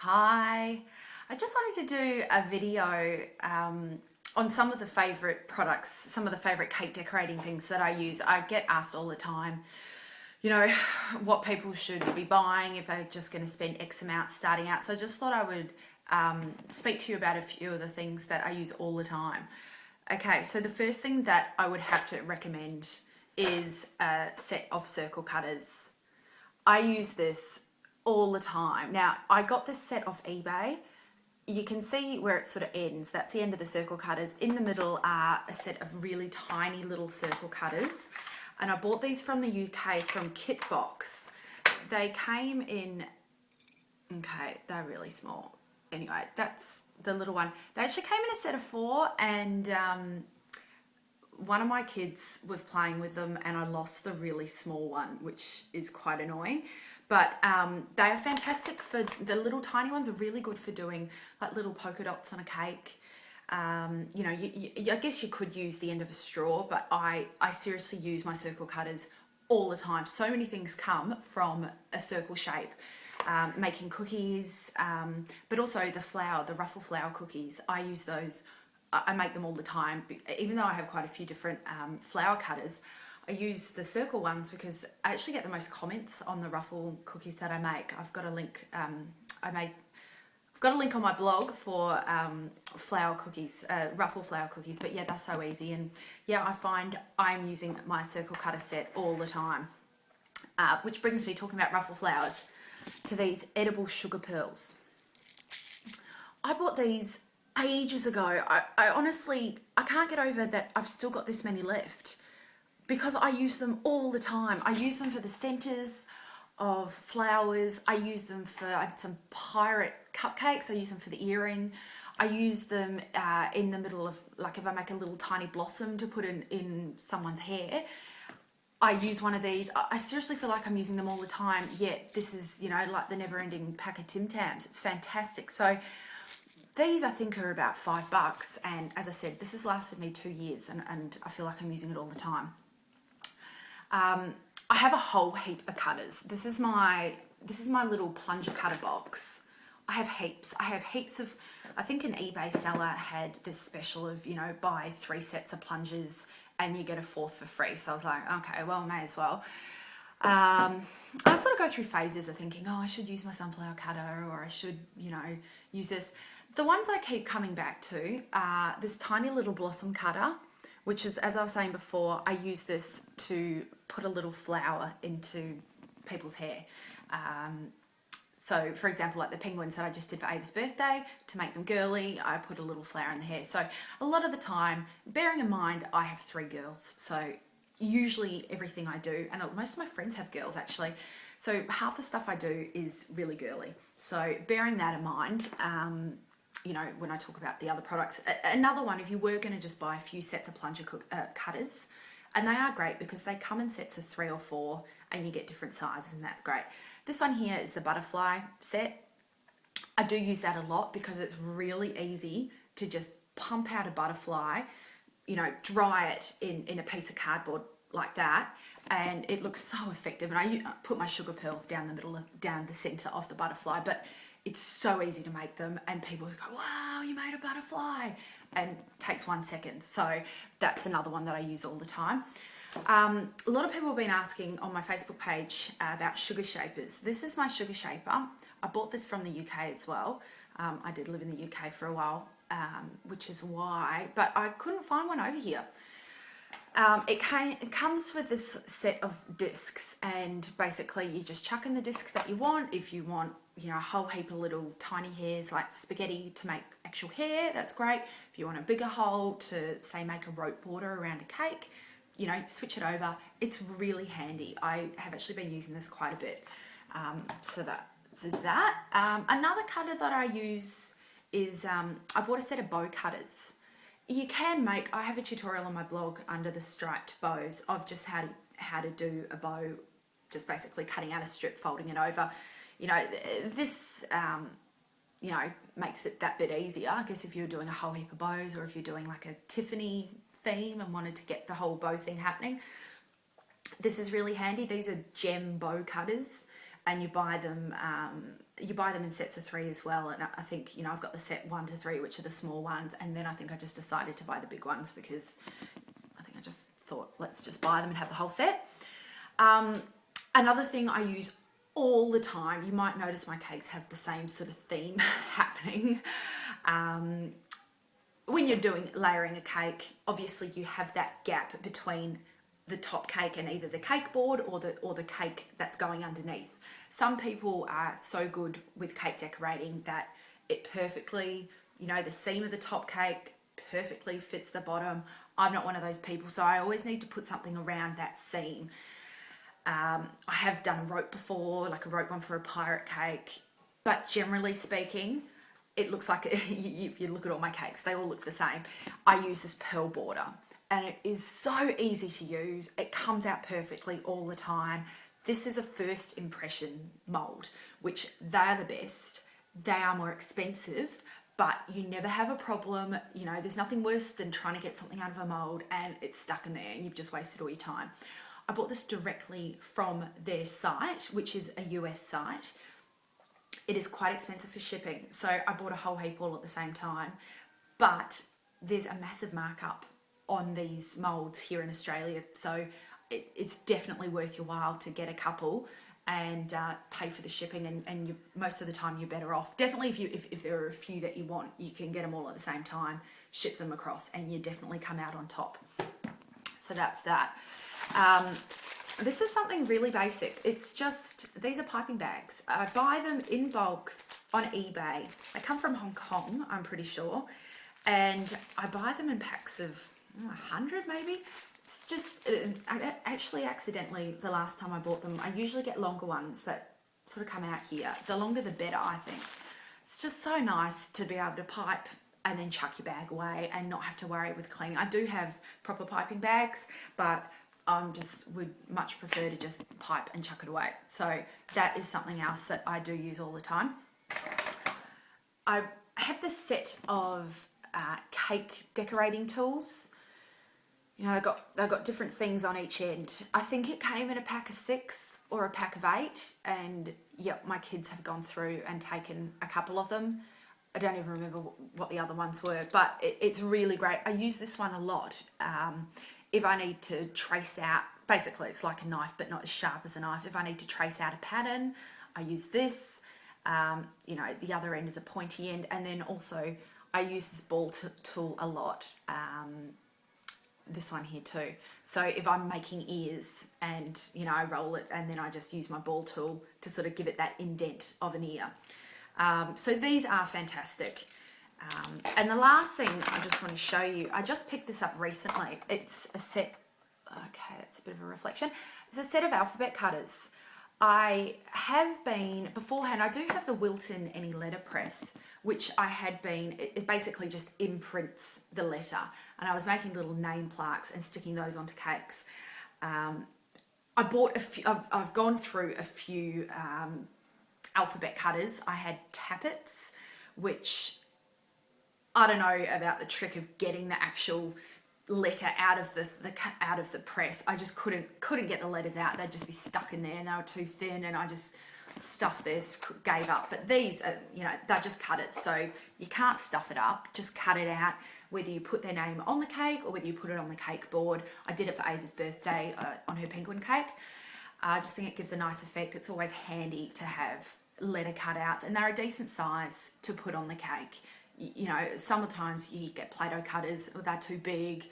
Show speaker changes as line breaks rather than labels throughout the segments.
Hi, I just wanted to do a video on some of the favourite products, some of the favourite cake decorating things that I use. I get asked all the time, you know, what people should be buying if they're just going to spend X amount starting out. So I just thought I would speak to you about a few of the things that I use all the time. Okay, so the first thing that I would have to recommend is a set of circle cutters. I use this all the time. Now, I got this set off eBay. You can see where it sort of ends. That's the end of the circle cutters. In the middle are a set of really tiny little circle cutters. And I bought these from the UK from Kitbox. They came in, okay, they're really small. Anyway, that's the little one. They actually came in a set of 4, and one of my kids was playing with them and I lost the really small one, which is quite annoying. But they are fantastic for, the little tiny ones are really good for doing like little polka dots on a cake. You know, I guess you could use the end of a straw, but I seriously use my circle cutters all the time. So many things come from a circle shape. Making cookies, but also the flour, the ruffle flour cookies. I use those. I make them all the time. Even though I have quite a few different flour cutters, I use the circle ones because I actually get the most comments on the ruffle cookies that I make. I've got a link. I've got a link on my blog for flour cookies, ruffle flour cookies. But yeah, they're so easy, and yeah, I find I'm using my circle cutter set all the time. Which brings me, talking about ruffle flowers, to these edible sugar pearls. I bought these ages ago. I honestly, I can't get over that I've still got this many left because I use them all the time. I use them for the centers of flowers. I use them for, I did some pirate cupcakes. I use them for the earring. I use them in the middle of, like if I make a little tiny blossom to put in someone's hair. I use one of these. I seriously feel like I'm using them all the time, yet this is, you know, like the never-ending pack of Tim Tams. It's fantastic. So these I think are about $5, and as I said, this has lasted me 2 years, and I feel like I'm using it all the time. I have a whole heap of cutters. This is my little plunger cutter box. I have heaps of, I think an eBay seller had this special of, you know, buy 3 sets of plungers and you get a 4th for free. So I was like, okay, well, may as well. I sort of go through phases of thinking, oh, I should use my sunflower cutter, or I should, you know, use this. The ones I keep coming back to are this tiny little blossom cutter, which is, as I was saying before, I use this to put a little flower into people's hair. So, for example, like the penguins that I just did for Ava's birthday, to make them girly, I put a little flower in the hair. So a lot of the time, bearing in mind I have 3 girls, so usually everything I do, and most of my friends have girls actually, so half the stuff I do is really girly. So bearing that in mind, you know, when I talk about the other products, another one, if you were going to just buy a few sets of plunger cutters, and they are great because they come in sets of 3 or 4 and you get different sizes, and that's great. This one here is the butterfly set. I do use that a lot because it's really easy to just pump out a butterfly, you know, dry it in a piece of cardboard like that, and it looks so effective. And I put my sugar pearls down the middle, down the center of the butterfly, but it's so easy to make them, and people go, wow, you made a butterfly, and it takes 1 second. So that's another one that I use all the time. A lot of people have been asking on my Facebook page about sugar shapers. This is my sugar shaper. I bought this from the UK as well. I did live in the UK for a while, which is why, but I couldn't find one over here. It comes with this set of discs, and basically you just chuck in the disc that you want. If you want, you know, a whole heap of little tiny hairs like spaghetti to make actual hair, that's great. If you want a bigger hole to, say, make a rope border around a cake, you know, switch it over. It's really handy. I have actually been using this quite a bit. So this is that. Another cutter that I use is, I bought a set of bow cutters. You can make, I have a tutorial on my blog under the striped bows of just how to do a bow, just basically cutting out a strip, folding it over. You know, this, you know, makes it that bit easier. I guess if you're doing a whole heap of bows, or if you're doing like a Tiffany theme and wanted to get the whole bow thing happening, this is really handy. These are gem bow cutters, and you buy them you buy them in sets of 3 as well, and I think, you know, I've got the set 1 to 3, which are the small ones, and then I think I just decided to buy the big ones because I think I just thought, let's just buy them and have the whole set. Another thing I use all the time, you might notice my cakes have the same sort of theme happening. When you're layering a cake, obviously you have that gap between the top cake and either the cake board or the cake that's going underneath. Some people are so good with cake decorating that it perfectly, you know, the seam of the top cake perfectly fits the bottom. I'm not one of those people, so I always need to put something around that seam. I have done a rope before, like a rope one for a pirate cake, but generally speaking, it looks like, if you look at all my cakes, they all look the same. I use this pearl border, and it is so easy to use. It comes out perfectly all the time. This is a first impression mold, which they are the best. They are more expensive, but you never have a problem. You know, there's nothing worse than trying to get something out of a mold and it's stuck in there and you've just wasted all your time. I bought this directly from their site, which is a US site. It is quite expensive for shipping, so I bought a whole heap all at the same time, but there's a massive markup on these molds here in Australia, so it's definitely worth your while to get a couple and pay for the shipping, and most of the time you're better off. Definitely if there are a few that you want, you can get them all at the same time, ship them across, and you definitely come out on top. So that's that. This is something really basic. It's just, these are piping bags. I buy them in bulk on eBay. They come from Hong Kong, I'm pretty sure. And I buy them in packs of 100 maybe. It's just, actually accidentally, the last time I bought them, I usually get longer ones that sort of come out here. The longer the better, I think. It's just so nice to be able to pipe and then chuck your bag away and not have to worry with cleaning. I do have proper piping bags, but would much prefer to just pipe and chuck it away. So that is something else that I do use all the time. I have this set of cake decorating tools. You know, they've got different things on each end. I think it came in a pack of 6 or a pack of 8, and yep, my kids have gone through and taken a couple of them. I don't even remember what the other ones were, but it's really great. I use this one a lot. If I need to trace out, basically it's like a knife, but not as sharp as a knife. If I need to trace out a pattern, I use this. You know, the other end is a pointy end, and then also I use this ball tool a lot. This one here too. So if I'm making ears and, you know, I roll it and then I just use my ball tool to sort of give it that indent of an ear. So these are fantastic. And the last thing I just want to show you, I just picked this up recently. It's a set, okay, that's a bit of a reflection. It's a set of alphabet cutters. I have been, beforehand, I do have the Wilton Any Letter Press, which I had been, it basically just imprints the letter. And I was making little name plaques and sticking those onto cakes. I bought a few, I've gone through a few alphabet cutters. I had Tappets, which I don't know about the trick of getting the actual letter out of the press. I just couldn't get the letters out. They'd just be stuck in there and they were too thin, and I just stuffed this, gave up. But these are, you know, they're just cutters, so you can't stuff it up. Just cut it out, whether you put their name on the cake or whether you put it on the cake board. I did it for Ava's birthday on her penguin cake. I just think it gives a nice effect. It's always handy to have letter cutouts, and they're a decent size to put on the cake. You know, sometimes you get Play-Doh cutters, they're too big,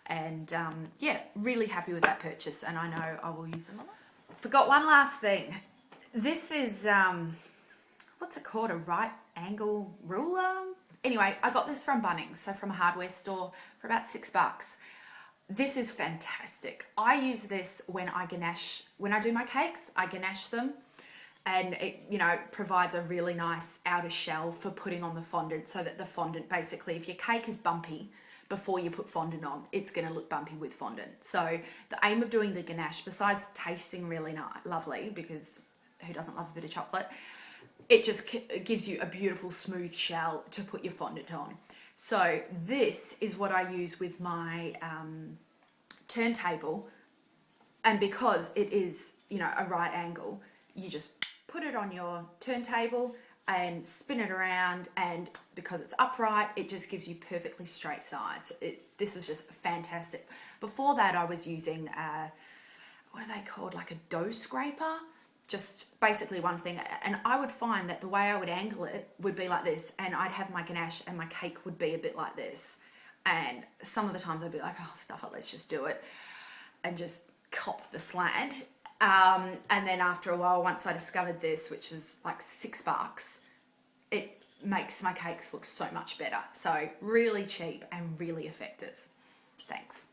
and yeah, really happy with that purchase, and I know I will use them a lot. Forgot one last thing. This is, what's it called, a right angle ruler? Anyway, I got this from Bunnings, so from a hardware store for about $6. This is fantastic. I use this when I ganache, when I do my cakes, I ganache them. And it, you know, provides a really nice outer shell for putting on the fondant, so that the fondant, basically, if your cake is bumpy before you put fondant on, it's going to look bumpy with fondant. So the aim of doing the ganache, besides tasting really lovely, because who doesn't love a bit of chocolate, it just gives you a beautiful smooth shell to put your fondant on. So this is what I use with my turntable, and because it is, you know, a right angle, you just put it on your turntable, and spin it around, and because it's upright, it just gives you perfectly straight sides. This was just fantastic. Before that, I was using what are they called, like a dough scraper, just basically one thing, and I would find that the way I would angle it would be like this, and I'd have my ganache and my cake would be a bit like this, and some of the times I'd be like, oh, stuff it, let's just do it, and just cop the slant. And then after a while, once I discovered this, which was like $6, it makes my cakes look so much better. So really cheap and really effective. Thanks.